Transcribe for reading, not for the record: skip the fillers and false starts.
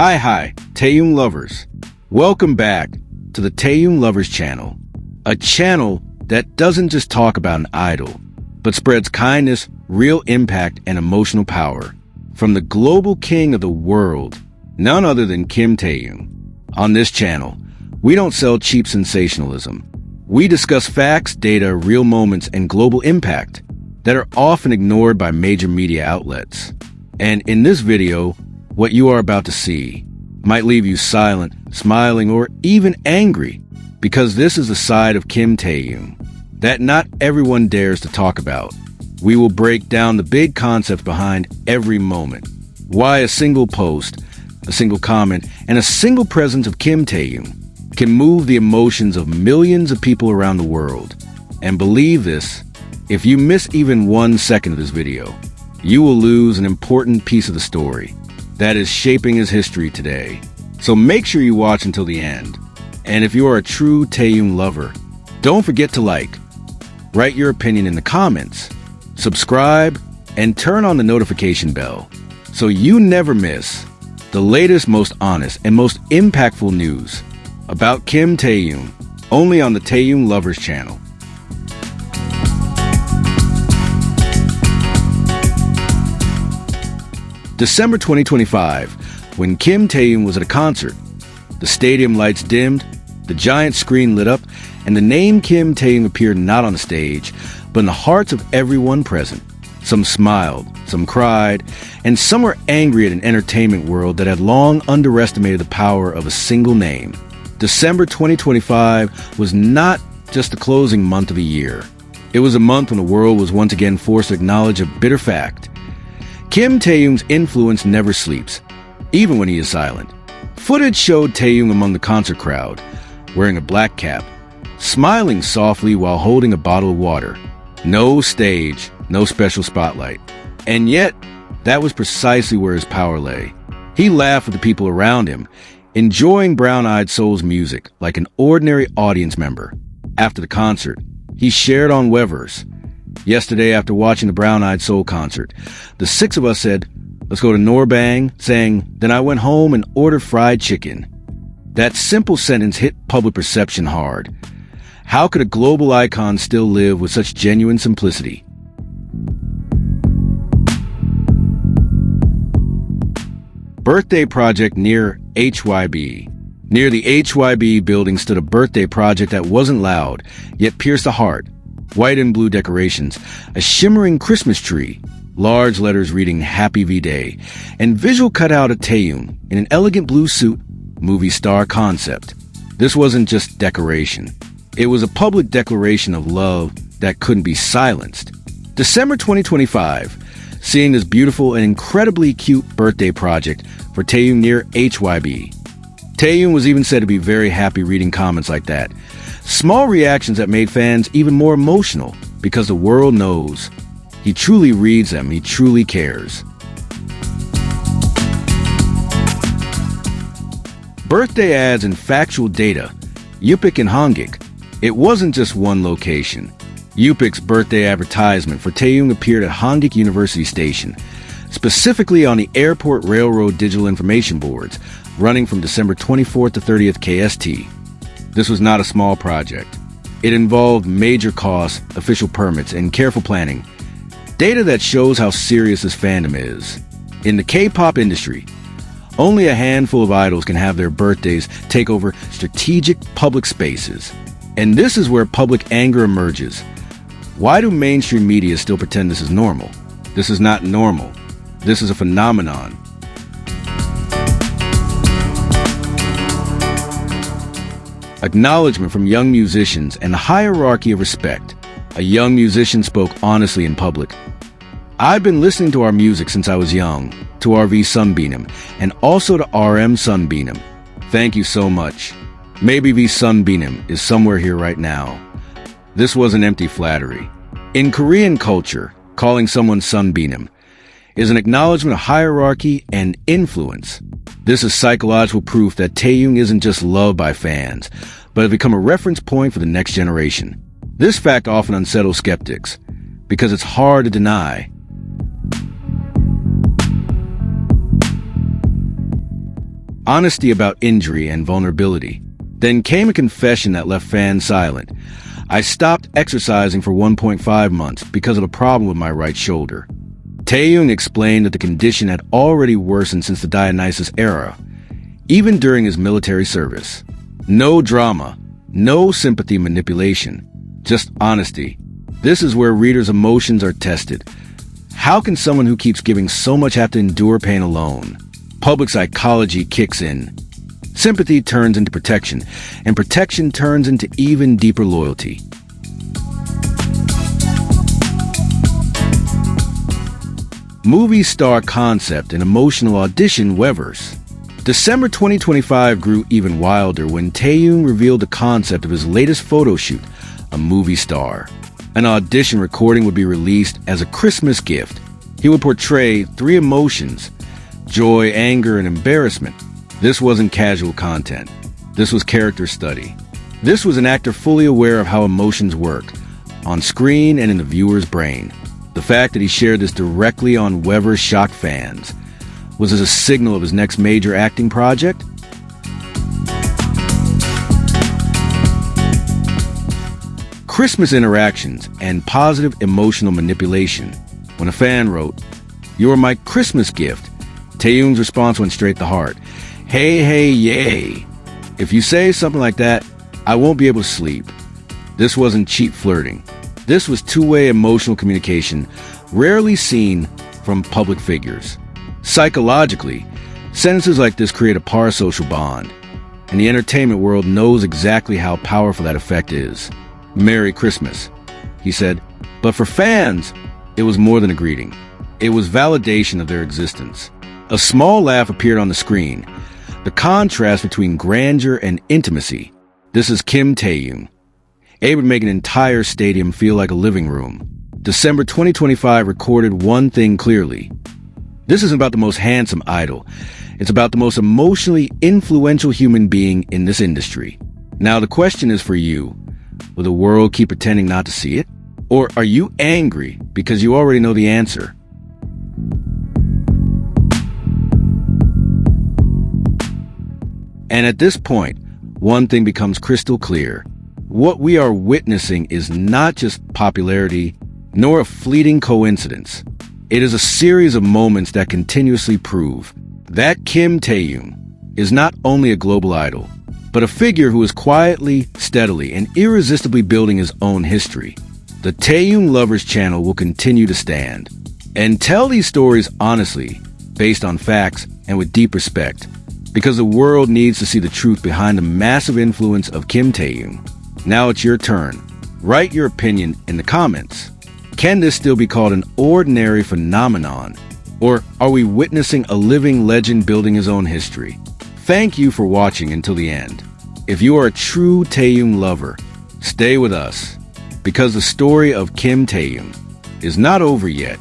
Hi, Taehyung Lovers. Welcome back to the Taehyung Lovers Channel, a channel that doesn't just talk about an idol, but spreads kindness, real impact, and emotional power. From the global king of the world, none other than Kimtaehyung. On this channel, we don't sell cheap sensationalism. We discuss facts, data, real moments, and global impact that are often ignored by major media outlets. And in this video, what you are about to see might leave you silent, smiling, or even angry, because this is a side of Kimtaehyung that not everyone dares to talk about. We will break down the big concepts behind every moment. Why a single post, a single comment, and a single presence of Kimtaehyung can move the emotions of millions of people around the world. And believe this, if you miss even 1 second of this video, you will lose an important piece of the story that is shaping his history today. So make sure you watch until the end. And if you are a true Taehyung lover, don't forget to like, write your opinion in the comments, subscribe, and turn on the notification bell so you never miss the latest, most honest, and most impactful news about Kimtaehyung, only on the Taehyung Lovers Channel. December 2025, when Kimtaehyung was at a concert. The stadium lights dimmed, the giant screen lit up, and the name Kimtaehyung appeared not on the stage, but in the hearts of everyone present. Some smiled, some cried, and some were angry at an entertainment world that had long underestimated the power of a single name. December 2025 was not just the closing month of a year. It was a month when the world was once again forced to acknowledge a bitter fact. Kimtaehyung's influence never sleeps, even when he is silent. Footage showed Taehyung among the concert crowd, wearing a black cap, smiling softly while holding a bottle of water. No stage, no special spotlight. And yet, that was precisely where his power lay. He laughed with the people around him, enjoying Brown Eyed Soul's music like an ordinary audience member. After the concert, he shared on Weverse. Yesterday, after watching the Brown Eyed Soul concert, the 6 of us said, "Let's go to Norbang," saying, "Then I went home and ordered fried chicken." That simple sentence hit public perception hard. How could a global icon still live with such genuine simplicity? Birthday project near HYBE. Near the HYBE building stood a birthday project that wasn't loud, yet pierced the heart. White and blue decorations, a shimmering Christmas tree, large letters reading Happy V-Day, and visual cutout of Taehyung in an elegant blue suit, movie star concept. This wasn't just decoration. It was a public declaration of love that couldn't be silenced. December 2025, seeing this beautiful and incredibly cute birthday project for Taehyung near HYBE. Taehyung was even said to be very happy reading comments like that. Small reactions that made fans even more emotional because the world knows he truly reads them, he truly cares. Birthday ads and factual data. HYBE and Hongik. It wasn't just one location. HYBE's birthday advertisement for Taehyung appeared at Hongik University Station, specifically on the airport railroad digital information boards, running from December 24th to 30th KST. This was not a small project. It involved major costs, official permits, and careful planning. Data that shows how serious this fandom is. In the K-pop industry, only a handful of idols can have their birthdays take over strategic public spaces. And this is where public anger emerges. Why do mainstream media still pretend this is normal? This is not normal. This is a phenomenon. Acknowledgment from young musicians and the hierarchy of respect. A young musician spoke honestly in public. "I've been listening to our music since I was young, to our V sunbaenim, and also to RM sunbaenim. Thank you so much. Maybe V sunbaenim is somewhere here right now." This wasn't empty flattery. In Korean culture, calling someone sunbaenim is an acknowledgement of hierarchy and influence. This is psychological proof that Taehyung isn't just loved by fans, but has become a reference point for the next generation. This fact often unsettles skeptics, because it's hard to deny. honesty about injury and vulnerability. Then came a confession that left fans silent. I stopped exercising for 1.5 months because of a problem with my right shoulder. Taehyung explained that the condition had already worsened since the Dionysus era, even during his military service. No drama, no sympathy manipulation, just honesty. This is where readers' emotions are tested. How can someone who keeps giving so much have to endure pain alone? Public psychology kicks in. Sympathy turns into protection, and protection turns into even deeper loyalty. Movie star concept and emotional audition Weverse. December 2025 grew even wilder when Taehyung revealed the concept of his latest photo shoot, a movie star. An audition recording would be released as a Christmas gift. He would portray 3 emotions: joy, anger, and embarrassment. This wasn't casual content. This was character study. This was an actor fully aware of how emotions work, on screen and in the viewer's brain. The fact that he shared this directly on Weverse shocked fans. Was this a signal of his next major acting project? Christmas interactions and positive emotional manipulation. When a fan wrote, "You are my Christmas gift," Taehyung's response went straight to the heart. "Hey, hey, yay. If you say something like that, I won't be able to sleep." This wasn't cheap flirting. This was two-way emotional communication, rarely seen from public figures. Psychologically, sentences like this create a parasocial bond, and the entertainment world knows exactly how powerful that effect is. "Merry Christmas," he said. But for fans, it was more than a greeting. It was validation of their existence. A small laugh appeared on the screen. The contrast between grandeur and intimacy. This is Kimtaehyung. It would make an entire stadium feel like a living room. December 2025 recorded one thing clearly. This isn't about the most handsome idol. It's about the most emotionally influential human being in this industry. Now the question is for you. Will the world keep pretending not to see it? Or are you angry because you already know the answer? And at this point, one thing becomes crystal clear. What we are witnessing is not just popularity, nor a fleeting coincidence. It is a series of moments that continuously prove that Kimtaehyung is not only a global idol, but a figure who is quietly, steadily, and irresistibly building his own history. The Taehyung Lovers Channel will continue to stand and tell these stories honestly, based on facts and with deep respect, because the world needs to see the truth behind the massive influence of Kimtaehyung. Now it's your turn. Write your opinion in the comments. Can this still be called an ordinary phenomenon? Or are we witnessing a living legend building his own history? Thank you for watching until the end. If you are a true Taehyung lover, stay with us, because the story of Kimtaehyung is not over yet.